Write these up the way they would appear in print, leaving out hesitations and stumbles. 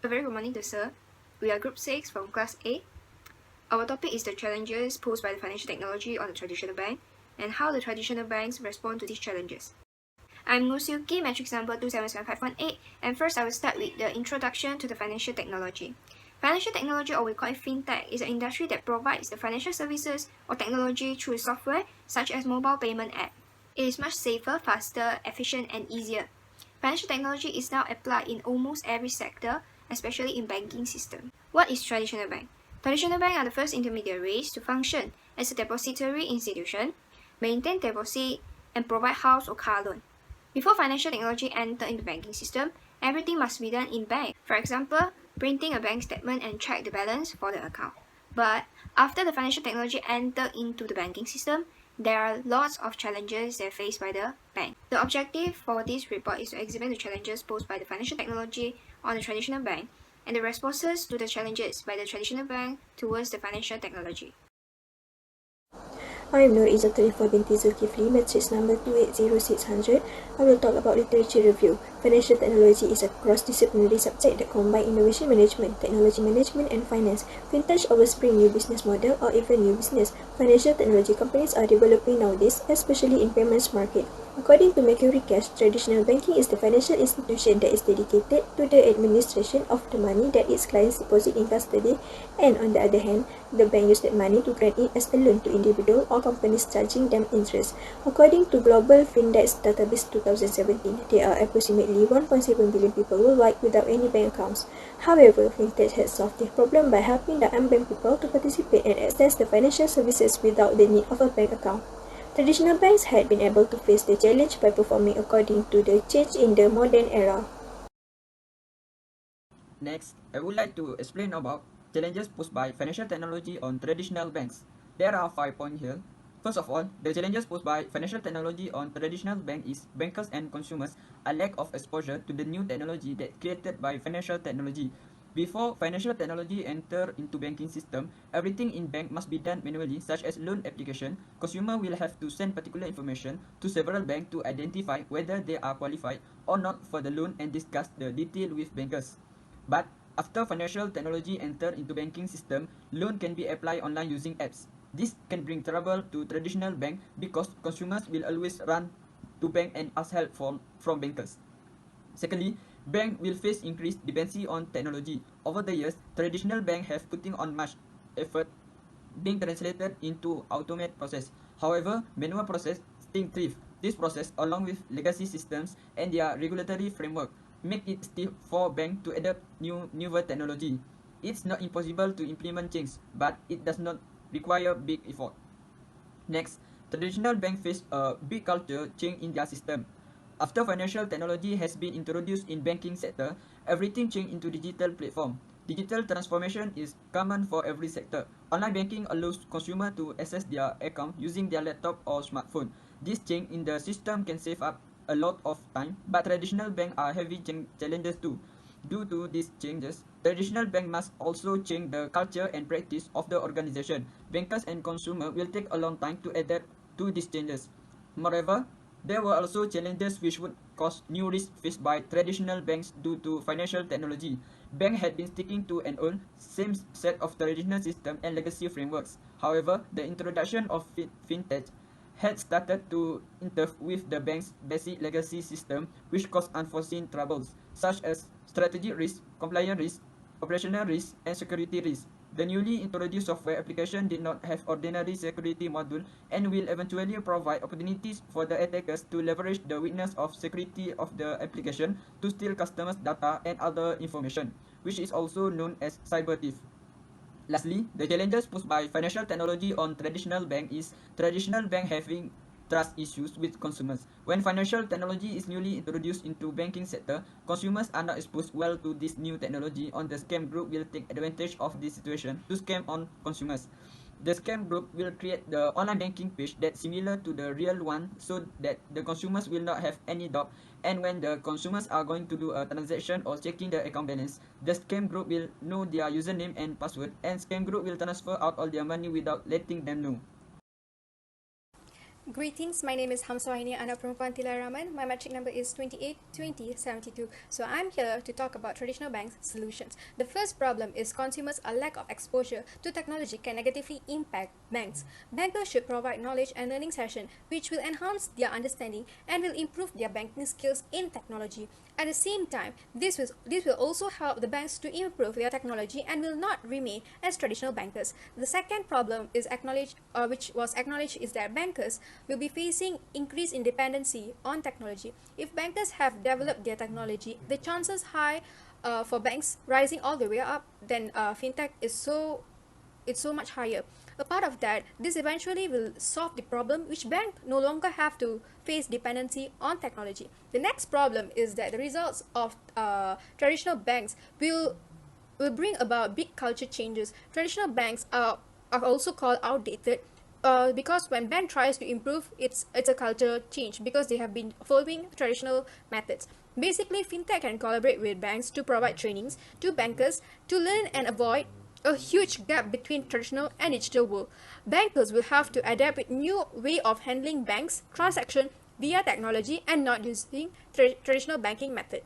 A very good morning to sir. We are Group 6 from Class A. Our topic is the challenges posed by the financial technology on the traditional bank and how the traditional banks respond to these challenges. I'm Nusuki, matrix number 277518, and first I will start with the introduction to the financial technology. Financial technology, or we call it fintech, is an industry that provides the financial services or technology through software such as mobile payment app. It is much safer, faster, efficient, and easier. Financial technology is now applied in almost every sector, especially in banking system. What is traditional bank? Traditional banks are the first intermediaries to function as a depository institution, maintain deposit, and provide house or car loan. Before financial technology entered into the banking system, everything must be done in bank. For example, printing a bank statement and check the balance for the account. But after the financial technology entered into the banking system, there are lots of challenges that are faced by the bank. The objective for this report is to examine the challenges posed by the financial technology on the traditional bank and the responses to the challenges by the traditional bank towards the financial technology. I am Nur Izzat 34 binti Zulkifli, matrix number 280600. I will talk about literature review. Financial technology is a cross-disciplinary subject that combines innovation management, technology management, and finance. Fintech always bring new business model or even new business. Financial technology companies are developing nowadays, especially in payments market. According to Mercury Cash, traditional banking is the financial institution that is dedicated to the administration of the money that its clients deposit in custody, and on the other hand, the bank uses that money to grant it as a loan to individual or companies charging them interest. According to Global Fintech Database 2017, there are approximately 1.7 billion people worldwide without any bank accounts. However, Fintech has solved this problem by helping the unbanked people to participate and access the financial services without the need of a bank account. Traditional banks had been able to face the challenge by performing according to the change in the modern era. Next, I would like to explain about challenges posed by financial technology on traditional banks. There are 5 points here. First of all, the challenges posed by financial technology on traditional bank is bankers and consumers a lack of exposure to the new technology that created by financial technology. Before financial technology enter into banking system, everything in bank must be done manually, such as loan application. Consumer will have to send particular information to several banks to identify whether they are qualified or not for the loan and discuss the detail with bankers. But after financial technology enter into banking system, loan can be applied online using apps. This can bring trouble to traditional bank because consumers will always run to bank and ask help from bankers. Secondly, bank will face increased dependency on technology. Over the years, traditional bank have putting on much effort being translated into automated process. However, manual process still thrive. This process, along with legacy systems and their regulatory framework, make it still for bank to adapt newer technology. It's not impossible to implement change, but it does not require big effort. Next, traditional banks face a big culture change in their system. After financial technology has been introduced in banking sector, everything changed into digital platform. Digital transformation is common for every sector. Online banking allows consumers to access their account using their laptop or smartphone. This change in the system can save up a lot of time, but traditional banks are having challenges too. Due to these changes, traditional bank must also change the culture and practice of the organization. Bankers and consumers will take a long time to adapt to these changes. Moreover, there were also challenges which would cause new risks faced by traditional banks due to financial technology. Banks had been sticking to an old, same set of traditional system and legacy frameworks. However, the introduction of fintech had started to interfere with the bank's basic legacy system, which caused unforeseen troubles, such as strategic risk, compliance risk, operational risk, and security risk. The newly introduced software application did not have ordinary security module and will eventually provide opportunities for the attackers to leverage the weakness of security of the application to steal customers' data and other information, which is also known as cyber theft. Lastly, the challenges posed by financial technology on traditional bank is traditional bank having trust issues with consumers. When financial technology is newly introduced into banking sector, consumers are not exposed well to this new technology. On the scam group will take advantage of this situation to scam on consumers. The scam group will create the online banking page that's similar to the real one so that the consumers will not have any doubt, and when the consumers are going to do a transaction or checking the account balance, the scam group will know their username and password, and scam group will transfer out all their money without letting them know. Greetings, my name is Hamsawahini Anaperempuan Tilaraman. My metric number is 282072. So I'm here to talk about traditional banks solutions. The first problem is consumers' a lack of exposure to technology can negatively impact banks. Bankers should provide knowledge and learning session which will enhance their understanding and will improve their banking skills in technology. At the same time, this will also help the banks to improve their technology and will not remain as traditional bankers. The second problem is which was acknowledged, is that bankers will be facing increased dependency on technology. If bankers have developed their technology, the chances high for banks rising all the way up, then fintech is so much higher. A part of that, this eventually will solve the problem which bank no longer have to face dependency on technology. The next problem is that the results of traditional banks will bring about big culture changes. Traditional banks are also called outdated because when bank tries to improve, it's a culture change because they have been following traditional methods. Basically, fintech can collaborate with banks to provide trainings to bankers to learn and avoid a huge gap between traditional and digital world. Bankers will have to adapt with new way of handling banks transaction via technology and not using traditional banking method.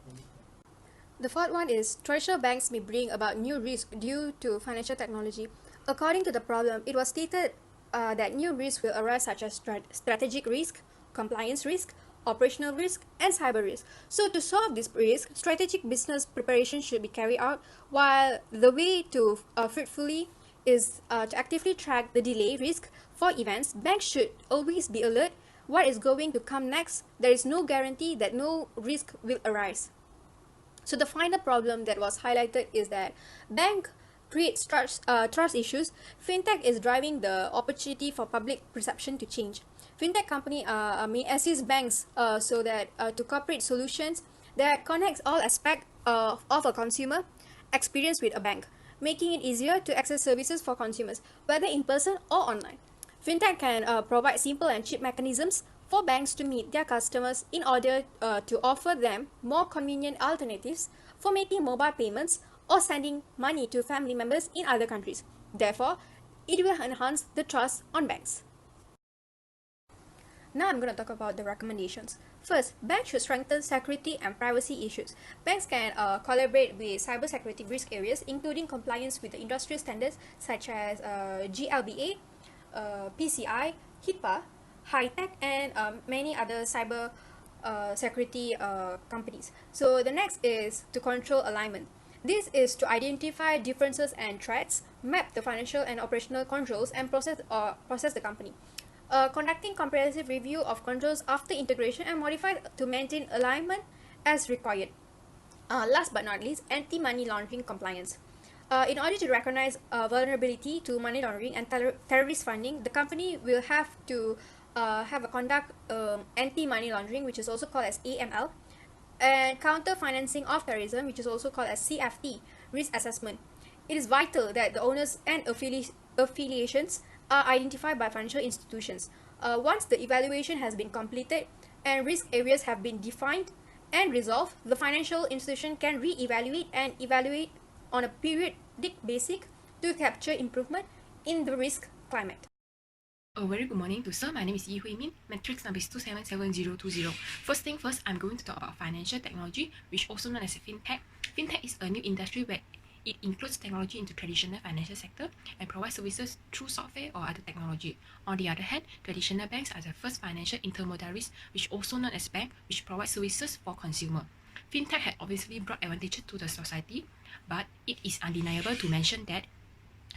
The fourth one is traditional banks may bring about new risk due to financial technology. According to the problem, it was stated that new risks will arise such as strategic risk, compliance risk, operational risk, and cyber risk. So to solve this risk, strategic business preparation should be carried out, while the way to fruitfully is to actively track the delay risk for events. Banks should always be alert what is going to come next. There is no guarantee that no risk will arise. So the final problem that was highlighted is that bank creates trust issues. Fintech is driving the opportunity for public perception to change. Fintech company may assist banks so that to cooperate solutions that connects all aspects of a consumer experience with a bank, making it easier to access services for consumers, whether in person or online. Fintech can provide simple and cheap mechanisms for banks to meet their customers in order to offer them more convenient alternatives for making mobile payments or sending money to family members in other countries. Therefore, it will enhance the trust on banks. Now I'm going to talk about the recommendations. First, banks should strengthen security and privacy issues. Banks can collaborate with cybersecurity risk areas, including compliance with the industrial standards such as GLBA, PCI, HIPAA, high-tech, and many other cyber security companies. So the next is to control alignment. This is to identify differences and threats, map the financial and operational controls, and process the company. Conducting comprehensive review of controls after integration and modify to maintain alignment as required. Last but not least, anti-money laundering compliance. In order to recognize vulnerability to money laundering and terrorist funding, the company will have to have a conduct anti-money laundering, which is also called as AML, and counter financing of terrorism, which is also called as CFT, risk assessment. It is vital that the owners and affiliations are identified by financial institutions. Once the evaluation has been completed and risk areas have been defined and resolved, the financial institution can re-evaluate and evaluate on a periodic basis to capture improvement in the risk climate. A very good morning to sir. My name is Yi Hui Min. Matrix number is 277020. First thing first, I'm going to talk about financial technology, which also known as fintech. Fintech is a new industry where it includes technology into traditional financial sector and provides services through software or other technology. On the other hand, traditional banks are the first financial intermediaries, which also known as bank, which provide services for consumer. Fintech had obviously brought advantages to the society, but it is undeniable to mention that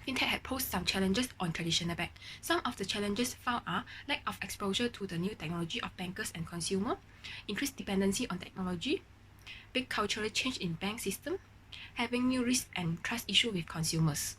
Fintech had posed some challenges on traditional bank. Some of the challenges found are lack of exposure to the new technology of bankers and consumer, increased dependency on technology, big cultural change in bank system, having new risk and trust issue with consumers.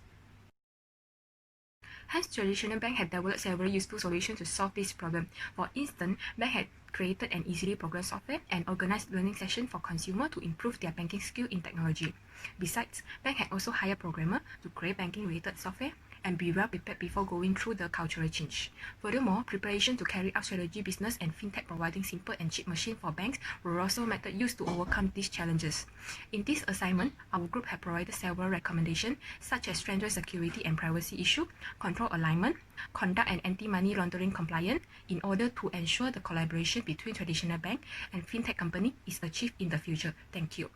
Hence, traditional bank had developed several useful solutions to solve this problem. For instance, bank had created an easily programmed software and organized learning session for consumer to improve their banking skill in technology. Besides, bank had also hired programmer to create banking related software and be well prepared before going through the cultural change. Furthermore, preparation to carry out strategy business and fintech providing simple and cheap machine for banks were also method used to overcome these challenges. In this assignment, our group have provided several recommendations such as strengthen security and privacy issue, control alignment, conduct and anti-money laundering compliance in order to ensure the collaboration between traditional bank and fintech company is achieved in the future. Thank you.